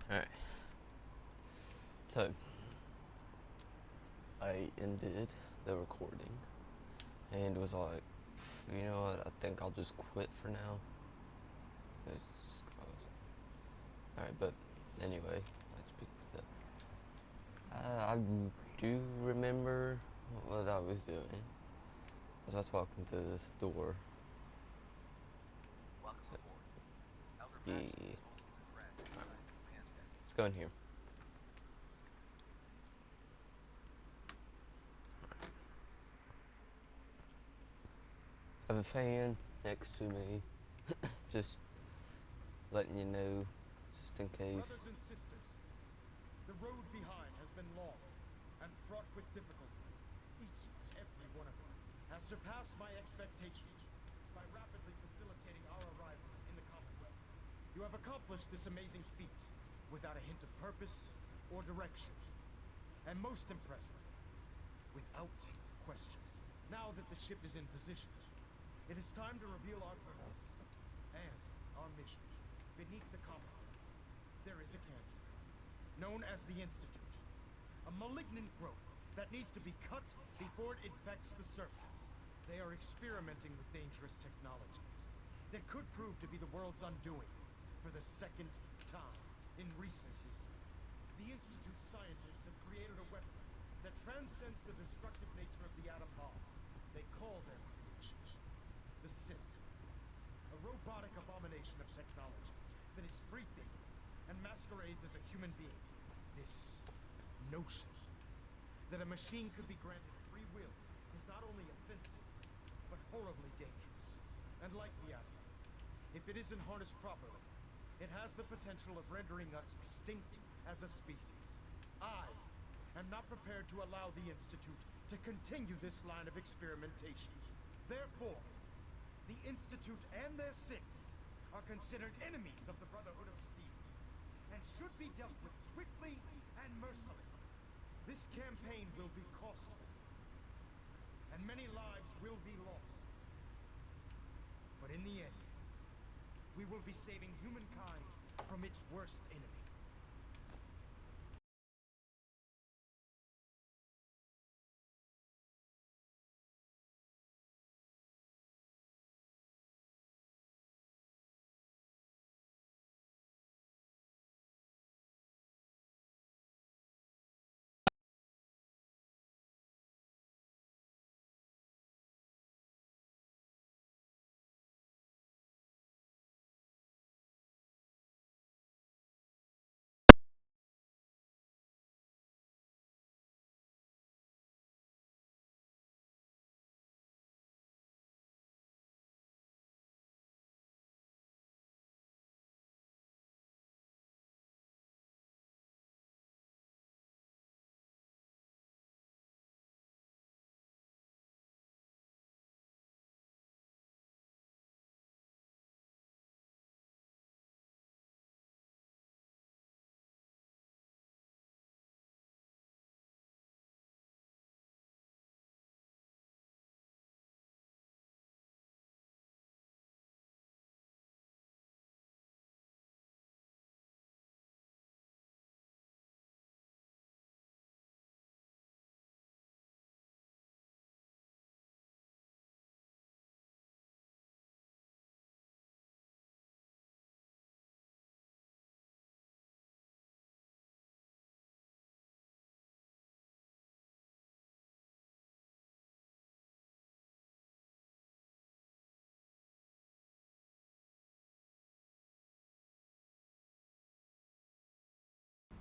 Alright, so I ended the recording and was like, you know what, I think I'll just quit for now. Alright, but anyway, I do remember what I was doing. As I was walking to this door. So, yeah. Let's go in here. I have a fan next to me, just letting you know, just in case. Brothers and sisters, the road behind has been long and fraught with difficulty. Each and every one of you has surpassed my expectations by rapidly facilitating our arrival in the Commonwealth. You have accomplished this amazing feat without a hint of purpose or direction. And most impressive, without question. Now that the ship is in position, it is time to reveal our purpose and our mission. Beneath the Commonwealth, there is a cancer, known as the Institute. A malignant growth that needs to be cut before it infects the surface. They are experimenting with dangerous technologies that could prove to be the world's undoing for the second time in recent history. The Institute scientists have created a weapon that transcends the destructive nature of the atom bomb. They call their creation the Sith, a robotic abomination of technology that is free-thinking and masquerades as a human being. This notion that a machine could be granted free will is not only offensive, but horribly dangerous. And like the atom, if it isn't harnessed properly, it has the potential of rendering us extinct as a species. I am not prepared to allow the Institute to continue this line of experimentation. Therefore, the Institute and their Siths are considered enemies of the Brotherhood of Steel, and should be dealt with swiftly and mercilessly. This campaign will be costly, and many lives will be lost. But in the end, we will be saving humankind from its worst enemy.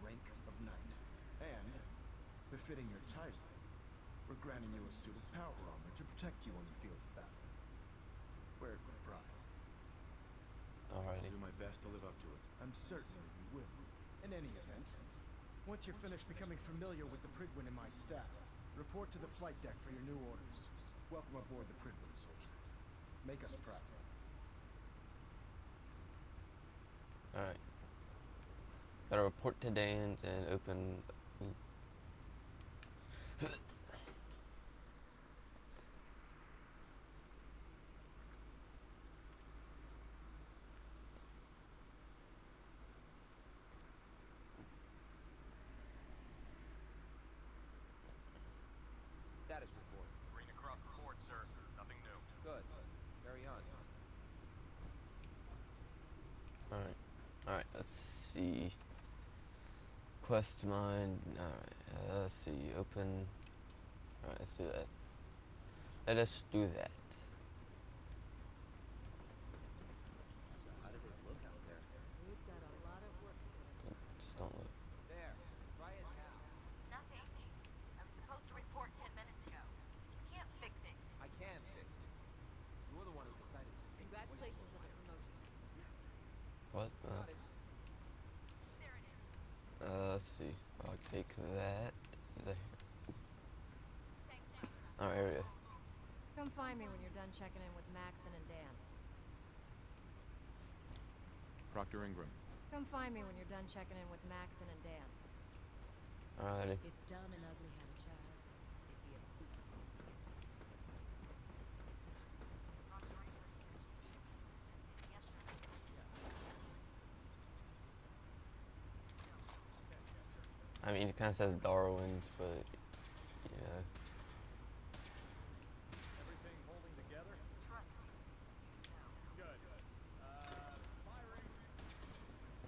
Rank of Knight. And, befitting your title, we're granting you a suit of power armor to protect you on the field of battle. Wear it with pride. Alrighty. I'll do my best to live up to it. I'm certain that you will. In any event, once you're finished becoming familiar with the Pridwin and my staff, report to the flight deck for your new orders. Welcome aboard the Pridwin, soldier. Make us proud. Alright. Gotta report to Dan's and open. carry on. Alright. Alright, let's see. Quest mine. Alright, let's see. Open. Alright, let's do that. Let us do that. So how did it look out there? We've got a lot of work to do. Just don't look. There. Try it now. Nothing. I was supposed to report 10 minutes ago. If you can't fix it. I can fix it. You're the one who decided to pick me. Congratulations on the promotion. What? Got it. There it is. Let's see. I'll take that. Is that here? Thanks, brother. Oh, area. Come find me when you're done checking in with Maxon and Dance. Proctor Ingram. Come find me when you're done checking in with Maxon and Dance. Alrighty. If Dumb and Ugly had a child, it'd be a super moment. I mean, it kind of says Darwin's, but you know. Everything holding together? Trust me. Good. Firing.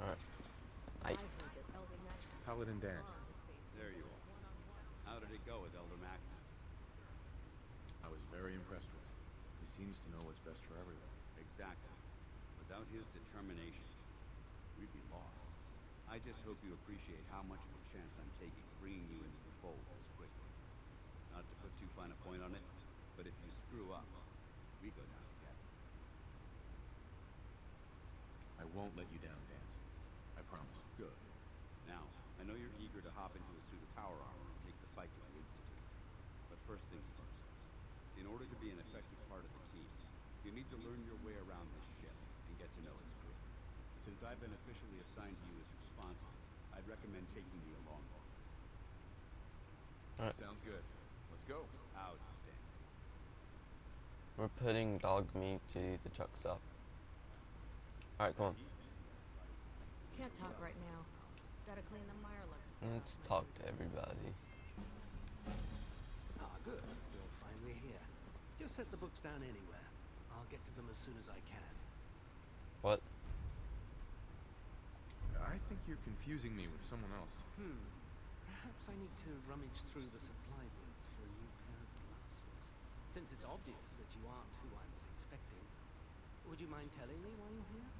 Alright. I heard that Elder Maxon Paladin Dance. There you are. How did it go with Elder Maxon? I was very impressed with him. He seems to know what's best for everyone. Exactly. Without his determination, we'd be lost. I just hope you appreciate how much of a chance I'm taking bringing you into the fold this quickly. Not to put too fine a point on it, but if you screw up, we go down together. I won't let you down, Dance. I promise. Good. Now, I know you're eager to hop into a suit of power armor and take the fight to the Institute. But first things first. In order to be an effective part of the team, you need to learn your way around this ship and get to know its crew. Since I've been officially assigned to you as your sponsor, I'd recommend taking me along with you. Alright. Sounds good. Let's go. Outstanding. We're putting dog meat to the truck stop. Alright, come on. Can't talk right now. Gotta clean the Mirelux. Let's talk to everybody. Ah, good. You're finally here. Just set the books down anywhere. I'll get to them as soon as I can. What? I think you're confusing me with someone else. Perhaps I need to rummage through the supply bins for a new pair of glasses. Since it's obvious that you aren't who I was expecting, would you mind telling me why you're here?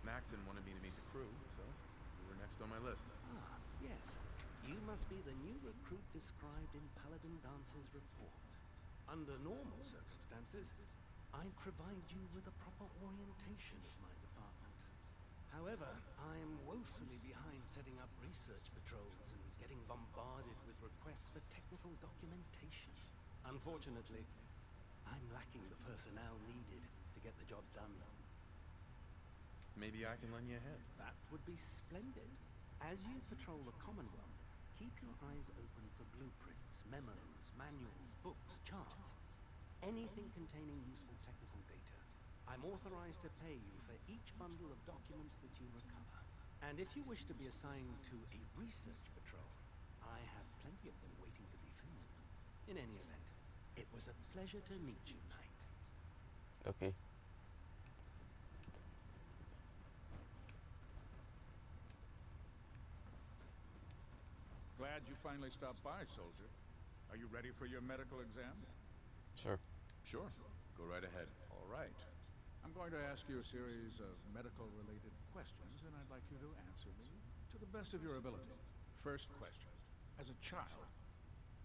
Maxon wanted me to meet the crew, so you were next on my list. Ah, yes. You must be the new recruit described in Paladin Dance's report. Under normal circumstances, I'd provide you with a proper orientation of my department. However, I'm woefully behind setting up research patrols and getting bombarded with requests for technical documentation. Unfortunately, I'm lacking the personnel needed to get the job done. Maybe I can lend you a hand. That would be splendid. As you patrol the Commonwealth, keep your eyes open for blueprints, memos, manuals, books, charts, anything containing useful technical data. I'm authorized to pay you for each bundle of documents that you recover. And if you wish to be assigned to a research patrol, I have plenty of them waiting to be filled. In any event, it was a pleasure to meet you, Knight. Okay. Glad you finally stopped by, soldier. Are you ready for your medical exam? Sure. Sure. Go right ahead. All right. I'm going to ask you a series of medical-related questions, and I'd like you to answer me to the best of your ability. First question. As a child,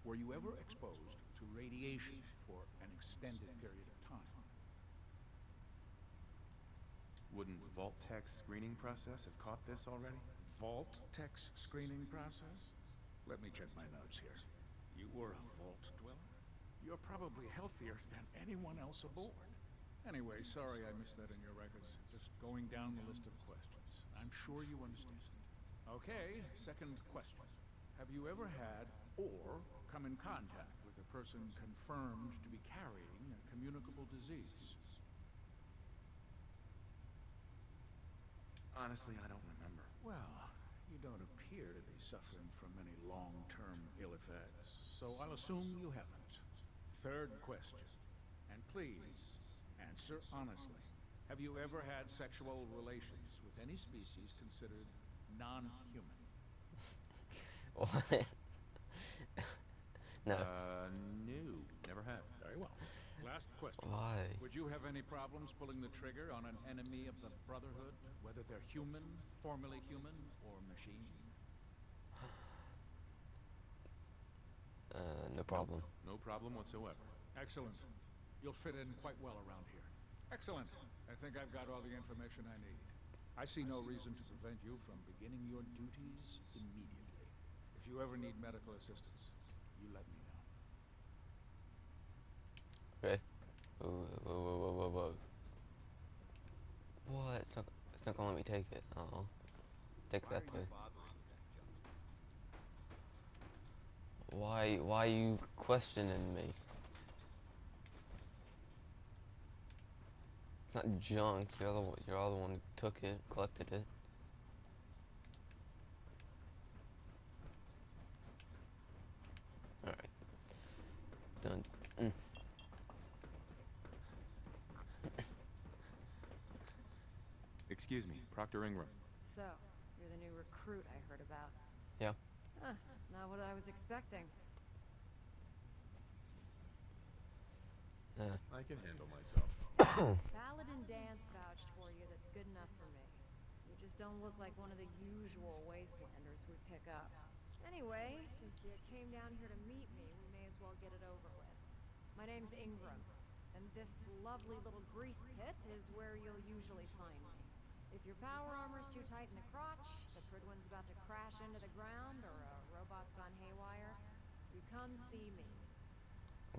were you ever exposed to radiation for an extended period of time? Wouldn't Vault-Tech's screening process have caught this already? Vault-Tech's screening process? Let me check my notes here. You were a vault dweller? You're probably healthier than anyone else aboard. Anyway, sorry I missed that in your records. Just going down the list of questions. I'm sure you understand. Okay, second question. Have you ever had or come in contact with a person confirmed to be carrying a communicable disease? Honestly, I don't remember. Well, you don't appear to be suffering from any long-term ill effects, so I'll assume you haven't. Third question. And please, answer honestly. Have you ever had sexual relations with any species considered non-human? What? No. No. Never have. Very well. Last question. Why? Would you have any problems pulling the trigger on an enemy of the Brotherhood, whether they're human, formerly human, or machine? No problem. No problem whatsoever. Excellent. You'll fit in quite well around here. Excellent. I think I've got all the information I need. I see no reason to prevent you from beginning your duties immediately. If you ever need medical assistance, you let me know. Okay. Whoa, whoa, whoa, whoa, whoa, whoa. What? It's not gonna let me take it. Uh-oh. Take Why that are you too. bothering with that junk? Why are you questioning me? It's not junk. You're the one who took it, collected it. All right. Done. Excuse me, Proctor Ingram. So, you're the new recruit I heard about. Yeah. Huh, not what I was expecting. I can handle myself. Paladin Dance vouched for you. That's good enough for me. You just don't look like one of the usual wastelanders we pick up. Anyway, since you came down here to meet me, we may as well get it over with. My name's Ingram, and this lovely little grease pit is where you'll usually find me. If your power armor's too tight in the crotch, the Pridwin's about to crash into the ground, or a robot's gone haywire, you come see me.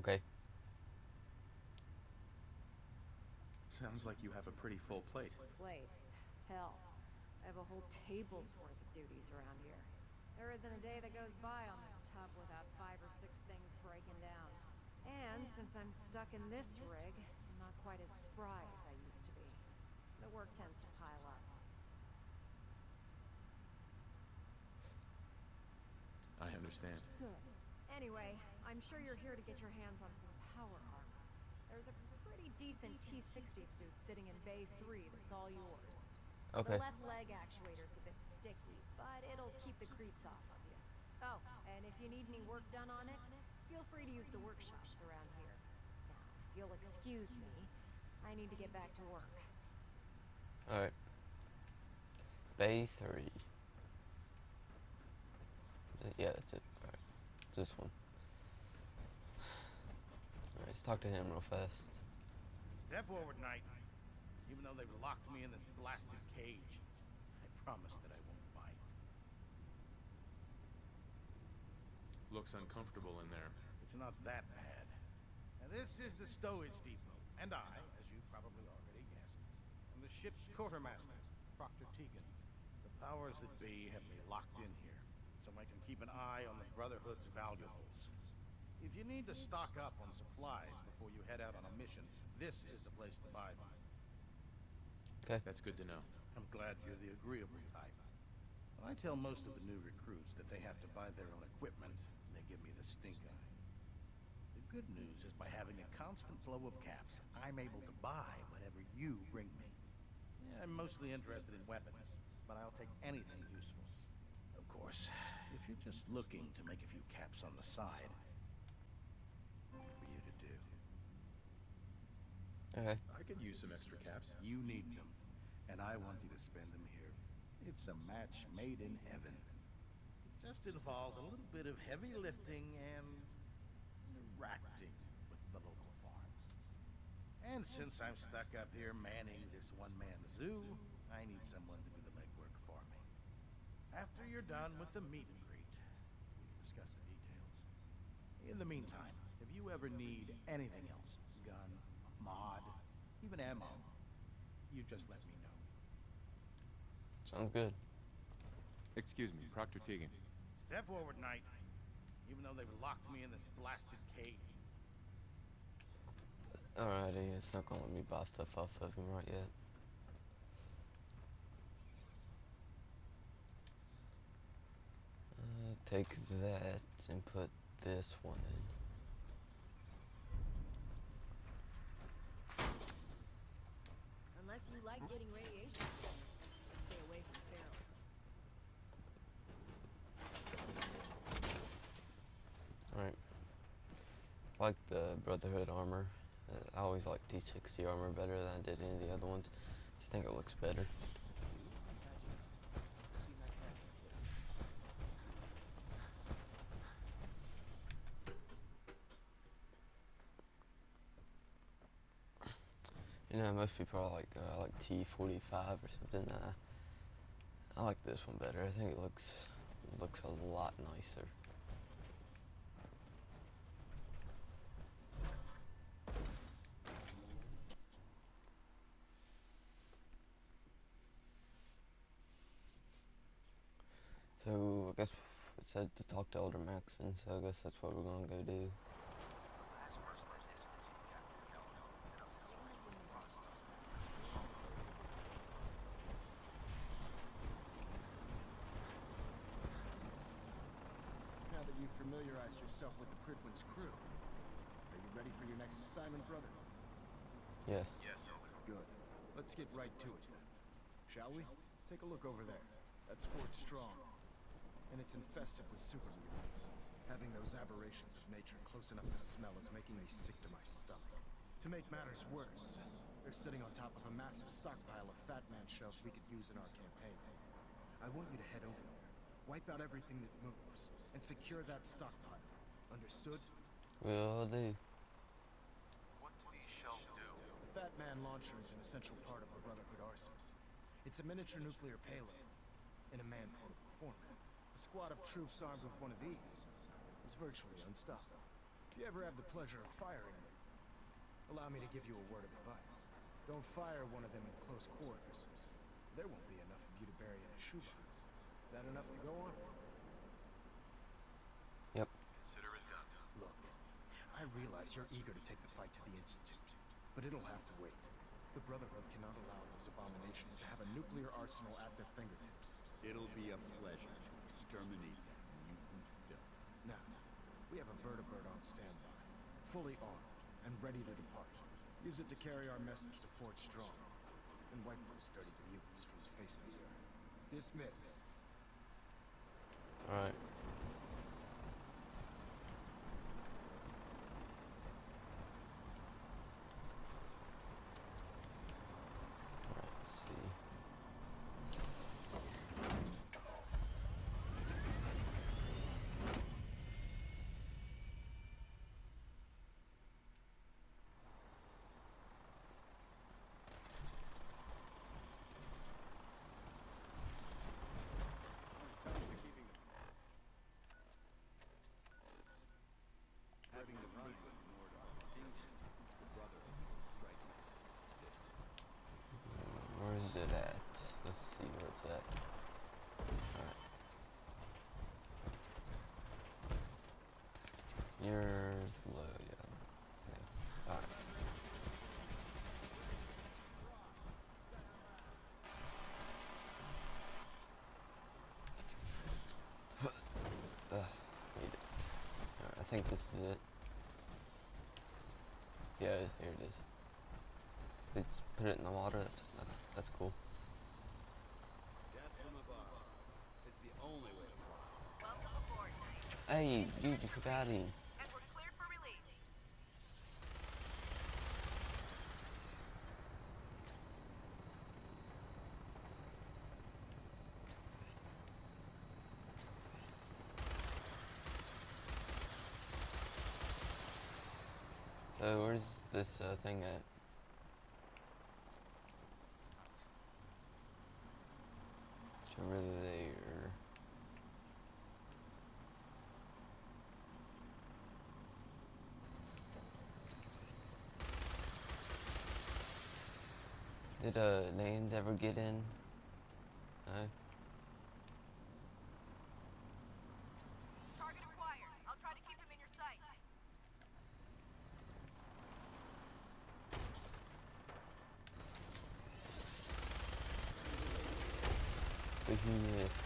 Okay. Sounds like you have a pretty full plate. Plate. Hell, I have a whole table's worth of duties around here. There isn't a day that goes by on this tub without 5 or 6 things breaking down. And since I'm stuck in this rig, I'm not quite as spry as I used to be. The work tends to pile up. I understand. Good. Anyway, I'm sure you're here to get your hands on some power armor. There's a pretty decent T-60 suit sitting in Bay 3 that's all yours. Okay. The left leg actuator's a bit sticky, but it'll keep the creeps off of you. Oh, and if you need any work done on it, feel free to use the workshops around here. Now, if you'll excuse me, I need to get back to work. Alright. Bay 3. Yeah, that's it. Alright. It's this one. Alright, let's talk to him real fast. Step forward, Knight. Even though they've locked me in this blasted cage, I promise that I won't bite. Looks uncomfortable in there. It's not that bad. And this is the stowage depot. And I, as you probably already guessed, am the ship's quartermaster, Proctor Tegan. The powers that be have me locked in here, so I can keep an eye on the Brotherhood's valuables. If you need to stock up on supplies before you head out on a mission, this is the place to buy them. Okay. That's good to know. I'm glad you're the agreeable type. When I tell most of the new recruits that they have to buy their own equipment, they give me the stink eye. The good news is by having a constant flow of caps, I'm able to buy whatever you bring me. Yeah, I'm mostly interested in weapons, but I'll take anything useful. Of course, if you're just looking to make a few caps on the side, for you to do. Okay. I could use some extra caps. You need them, and I want you to spend them here. It's a match made in heaven. It just involves a little bit of heavy lifting and interacting with the local farms. And since I'm stuck up here manning this one-man zoo, I need someone to do the legwork for me. After you're done with the meet and greet, we can discuss the details. In the meantime, if you ever need anything else, gun, mod, even ammo, you just let me know. Sounds good. Excuse me, Proctor Tegan. Step forward, Knight. Even though they've locked me in this blasted cage. Alrighty, it's not gonna let me buy stuff off of him right yet. Take that and put this one in. Unless you like getting radiation sickness, stay away from ferals. Alright. I like the Brotherhood armor. I always like T60 armor better than I did any of the other ones. Just think it looks better. You know, most people are like T45 or something. I like this one better. I think it looks a lot nicer. So I guess it said to talk to Elder Maxon, so I guess that's what we're gonna go do. Now that you've familiarized yourself with the Pridwin's crew, are you ready for your next assignment, brother? Yes. Good. Let's get right to it then. Shall we? Take a look over there. That's Fort Strong. And it's infested with super mutants. Having those aberrations of nature close enough to smell is making me sick to my stomach. To make matters worse, they're sitting on top of a massive stockpile of Fat Man shells we could use in our campaign. I want you to head over there, wipe out everything that moves, and secure that stockpile. Understood? Will do. What do these shells do? The Fat Man launcher is an essential part of the Brotherhood arsenal. It's a miniature nuclear payload in a man-portable format. A squad of troops armed with one of these is virtually unstoppable. If you ever have the pleasure of firing them, allow me to give you a word of advice. Don't fire one of them in close quarters. There won't be enough of you to bury in a shoebox. That enough to go on? Yep. Consider it done. Look, I realize you're eager to take the fight to the Institute, but it'll have to wait. The Brotherhood cannot allow those abominations to have a nuclear arsenal at their fingertips. It'll be a pleasure to exterminate that mutant filth. Now, we have a vertibird on standby, fully armed and ready to depart. Use it to carry our message to Fort Strong, and wipe those dirty mutants from the face of the earth. Dismissed. Alright. Let's see. Having the Brotherhood ignored our dangers puts the Brotherhood from striking at Where is it at? Let's see where it's at. Alright. Yours low, yeah. Alright. Need it. Alright, I think this is it. Yeah, here it is. Let's put it in the water. That's cool. Death from above. It's the only way to fly. Welcome aboard, Knight. Hey, dude, you forgot him. And we're cleared for relief. So where's this thing at? It's over there. Did Nanes ever get in? No? Target acquired. I'll try to keep him in your sight. Behemoth.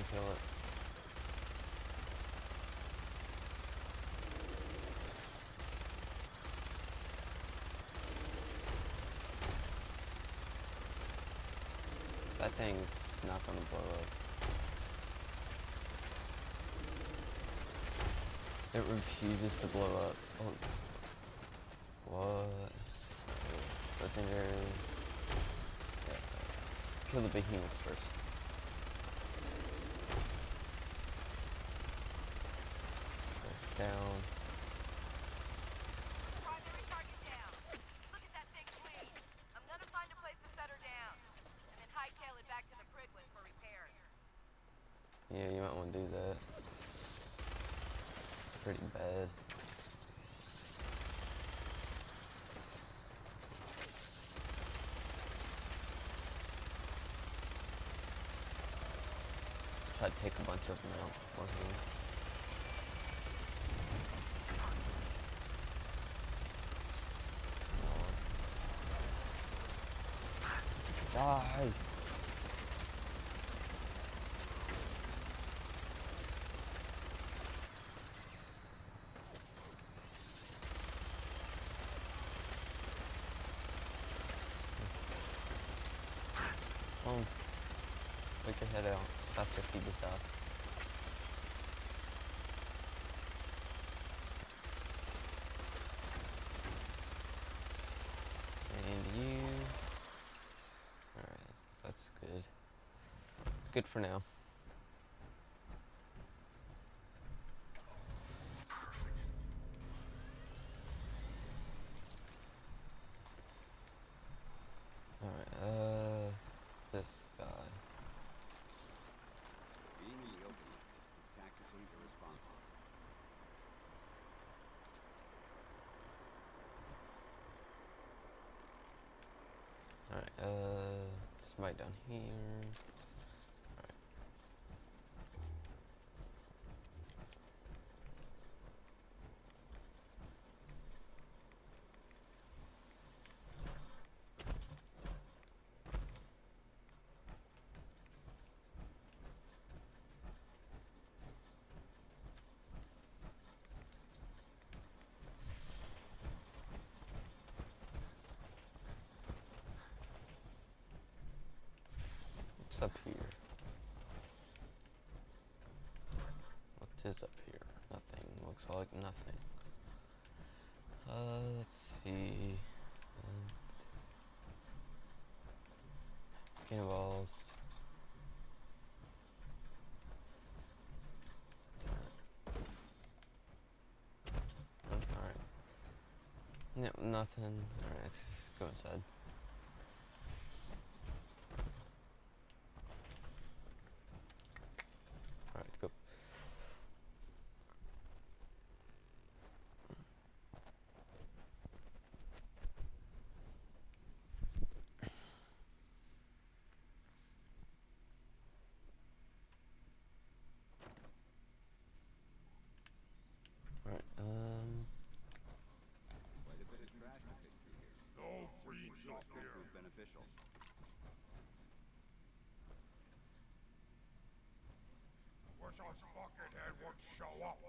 and kill it. That thing's not gonna blow up. It refuses to blow up. Oh. What? Legendary. Yeah. Kill the behemoth first. Down. Primary target down. Look at that thing bleed. I'm gonna find a place to set her down, and then hightail it back to the Prydwen for repairs. Yeah, you might want to do that. Pretty bad. Let's try to take a bunch of them out for him. Die! Wake your head out. Faster, feed this dog. And you. Alright, that's good. It's good for now. Alright, this guy. Being in the open like this is tactically irresponsible. Alright, somebody down here. Alright. What's up here? What is up here? Nothing. Looks like nothing. Let's see. Cannonballs. Alright. Yep, nothing. Alright, let's go inside. Alright, let's go. Alright, Quite a bit of trash to pick through here. No breach up Don't here. prove beneficial. Wish our buckethead would show up.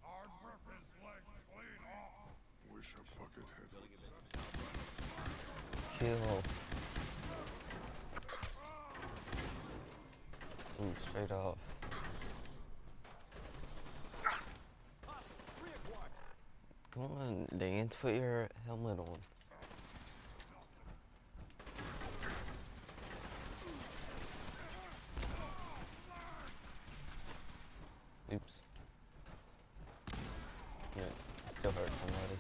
I'd rip his legs clean off. Wish a buckethead would. kill. Ooh, straight off. Come on, Dance, put your helmet on. Oops. Yeah, still hurt somebody.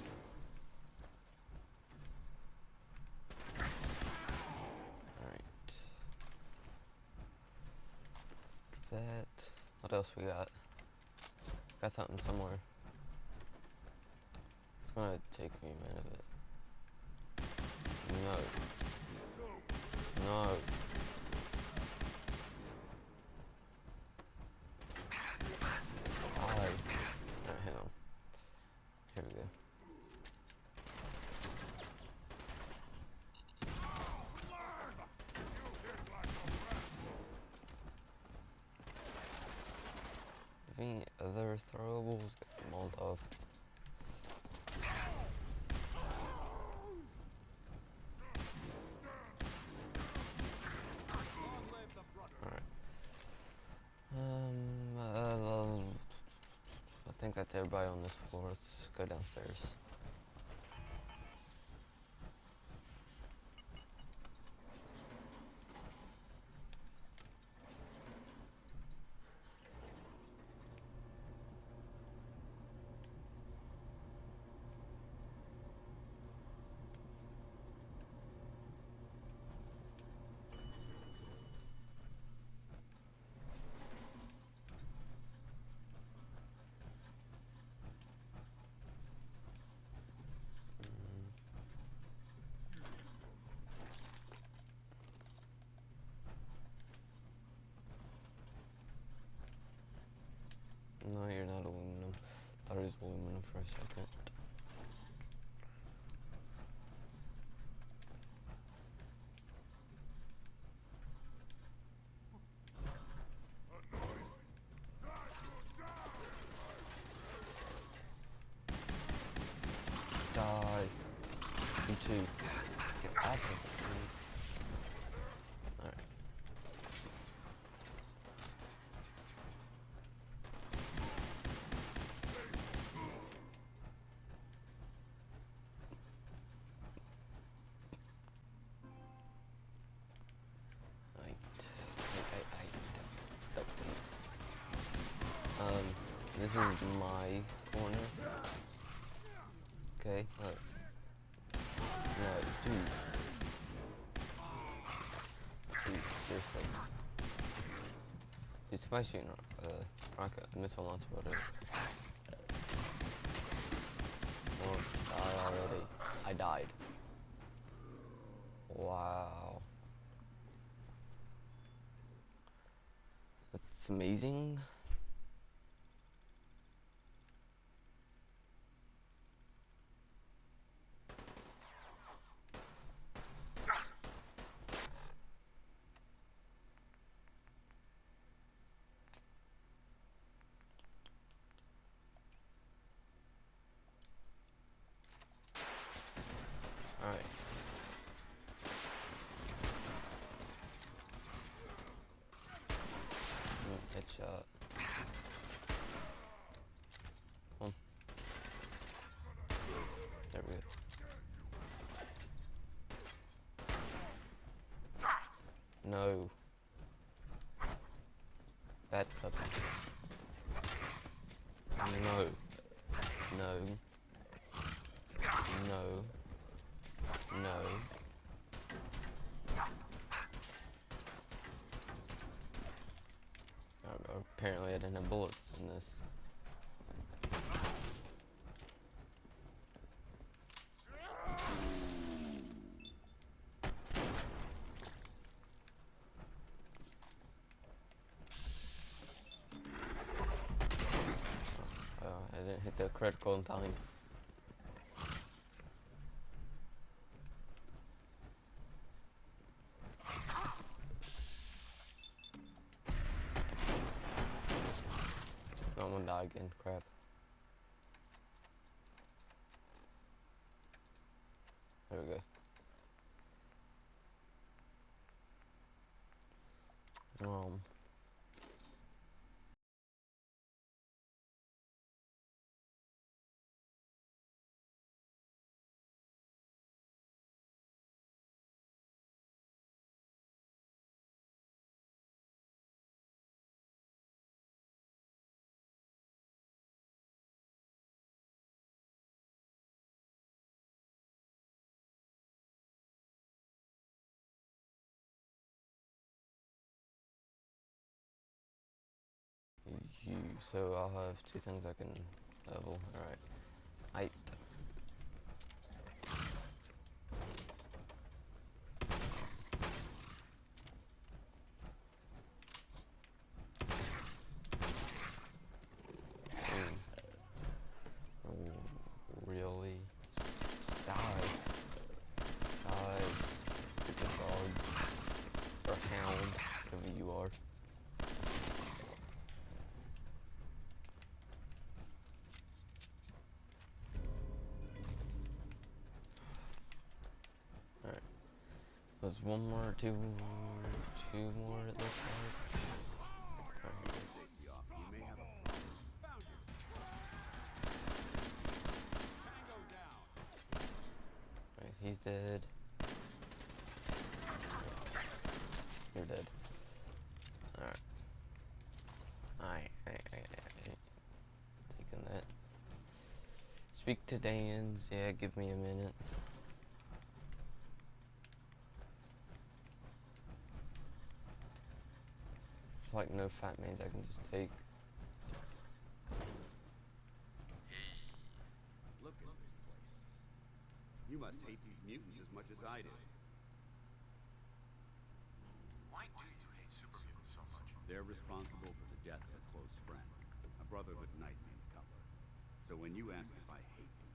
Alright. That. What else we got? Got something somewhere. It's gonna take me a minute. No. No. Alright, hang on. Here we go. Fire throwables, Molotov. Alright. I think that's everybody on this floor. Let's go downstairs. No, you're not aluminum. Thought it was aluminum for a second. Die. You too. Get off of me. Alright. This is my corner. Okay, look. No, dude. Dude, seriously. Dude, somebody's shooting rocket, missile launcher, whatever. Oh, die already. I died. Wow. That's amazing. Alright. Headshot. Come on. There we go. No. Bad puppy. No. No. No. No. Apparently I didn't have bullets in this. I didn't hit the critical in time. I'm gonna die again, crap. There we go. So I'll have two things I can level. Alright. Height. Really? Die. Die. Stupid dog. Or hound. Whatever you are. there's one more, two more it looks like. Safety off. You may have a problem. Found you. Tango down. Right, he's dead. You're dead. Alright. Taking that. Speak to Dan's. Yeah, give me a minute. It's like no fat mains I can just take. Hey, look at this place. You must hate these mutants as much as I do. Why do you hate super mutants so much? They're responsible for the death of a close friend, a Brotherhood knight named Cutler. So when you ask if I hate them,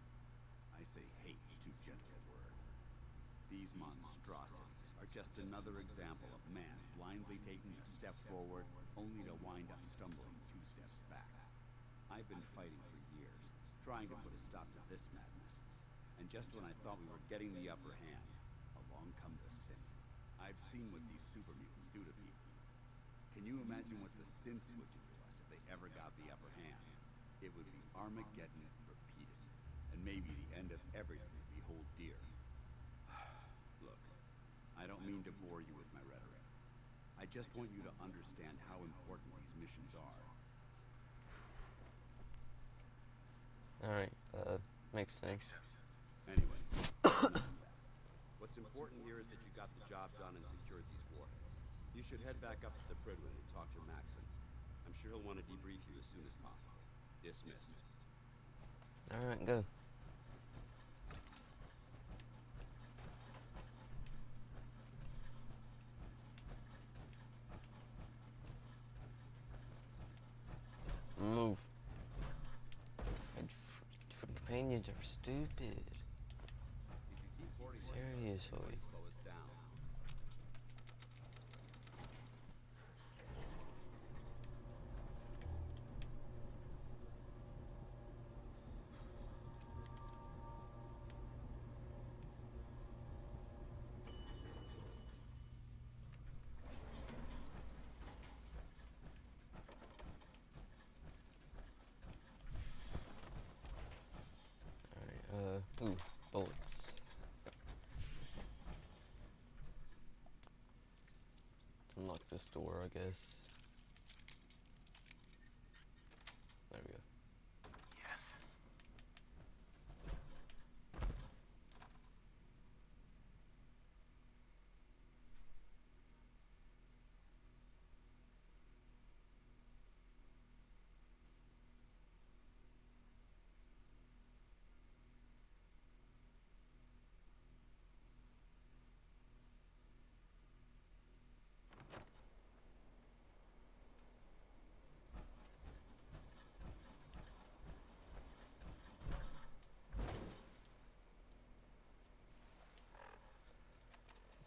I say hate's too gentle a word. These monstrosities are just another example of man blindly taking a step forward, only to wind up stumbling 2 steps back. I've been fighting for years, trying to put a stop to this madness. And just when I thought we were getting the upper hand, along come the synths. I've seen what these super mutants do to people. Can you imagine what the synths would do to us if they ever got the upper hand? It would be Armageddon repeated, and maybe the end of everything that we hold dear. Look, I don't mean to bore you with my rhetoric. I just want you to understand how important these missions are. Alright, makes sense. Anyway, enough of that. What's important here is that you got the job done and secured these warheads. You should head back up to the Pridwin and talk to Misson. I'm sure he'll want to debrief you as soon as possible. Dismissed. Alright, go. Move. Companions are stupid. If you keep hoarding Seriously. it might slow us down. Alright, ooh, bullets. Unlock this door, I guess. There we go. Yes.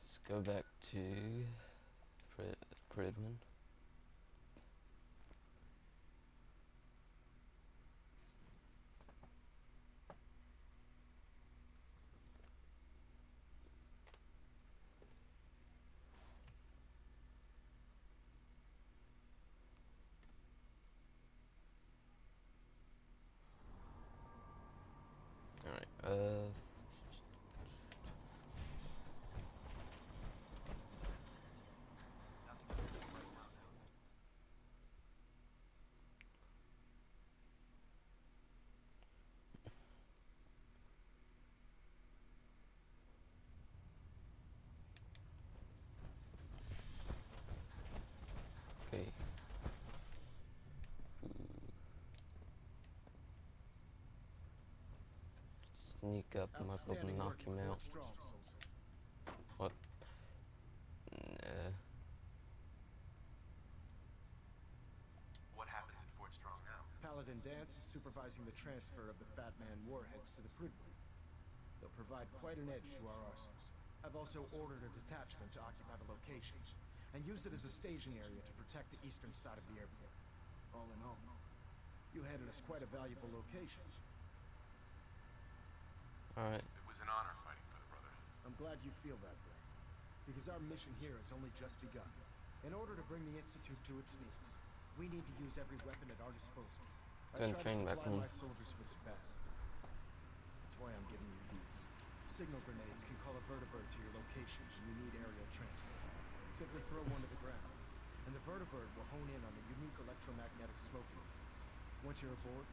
Let's go back to Pridwin. Alright, okay. Sneak up, I might be able to knock him out. What? Nah. What happens at Fort Strong now? Paladin Dance is supervising the transfer of the Fat Man warheads to the Pridwin. They'll provide quite an edge to our arsenal. I've also ordered a detachment to occupy the location and use it as a staging area to protect the eastern side of the airport. All in all, you handed us quite a valuable location. Alright. It was an honor fighting for the Brotherhood. I'm glad you feel that way. because our mission here has only just begun. In order to bring the Institute to its knees, we need to use every weapon at our disposal. I Then try to train back supply home. my soldiers with the best. That's why I'm giving you these. Signal grenades can call a vertibird to your location when you need aerial transport. Simply throw one to the ground, and the vertibird will hone in on the unique electromagnetic smoke movements. Once you're aboard,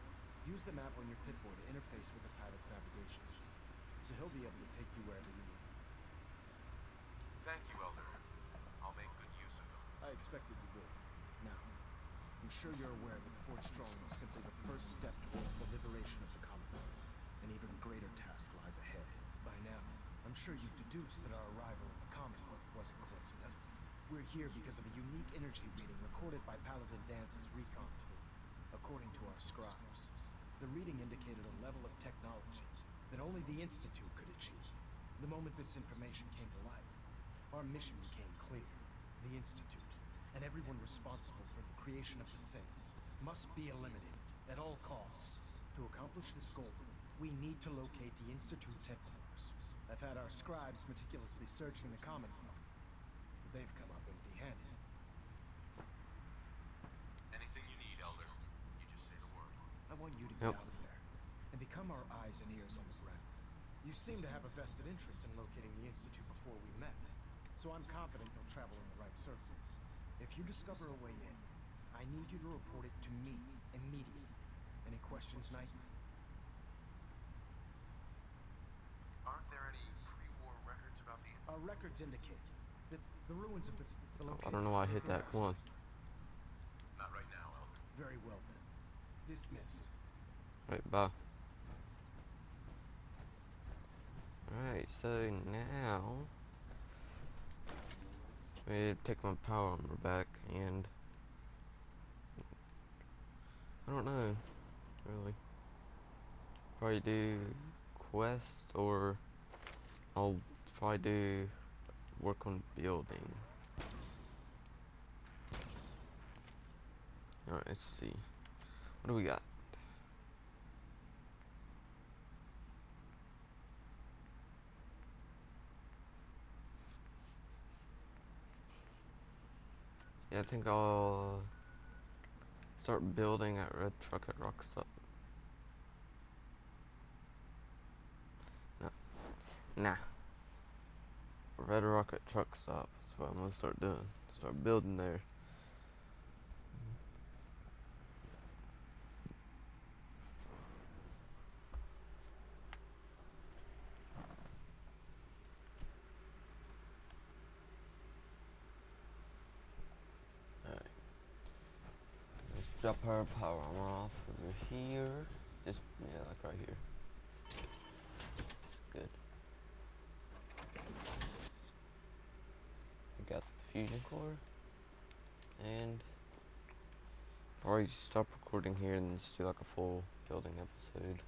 use the map on your Pip-Boy to interface with the pilot's navigation system, so he'll be able to take you wherever you need. Thank you, Elder. I'll make good use of them. I expected you would. Now, I'm sure you're aware that Fort Strong was simply the first step towards the liberation of the Commonwealth. An even greater task lies ahead. By now, I'm sure you've deduced that our arrival in the Commonwealth wasn't coincidental. We're here because of a unique energy reading recorded by Paladin Dance's recon team. According to our scribes, the reading indicated a level of technology that only the Institute could achieve. The moment this information came to light, our mission became clear. The Institute, and everyone responsible for the creation of the Saints, must be eliminated at all costs. To accomplish this goal, we need to locate the Institute's headquarters. I've had our scribes meticulously searching the Commonwealth, but they've come up empty-handed. Anything you need, Elder. You just say the word. I want you to get out of there and become our eyes and ears on the ground. You seem to have a vested interest in locating the Institute before we met, so I'm confident you'll travel in the right circles. If you discover a way in, I need you to report it to me immediately. Any questions, Knight? Aren't there any pre-war records about the... Our records indicate that the ruins of the I don't know why I hit that. Come on. Not right now, Elder. Very well then. Dismissed. Right, bye. Alright, so now I take my power armor back, and I don't know, really. Probably do quest, or I'll probably do work on building. Alright, let's see. What do we got? Yeah, I think I'll start building at Red Truck at Rockstop. No. Nah. Red Rocket Truck Stop. That's what I'm gonna start doing. Start building there. Alright. Let's drop our power armor off over here. Just, yeah, like right here. That's good. I got the fusion core. And probably stop recording here and just do like a full building episode.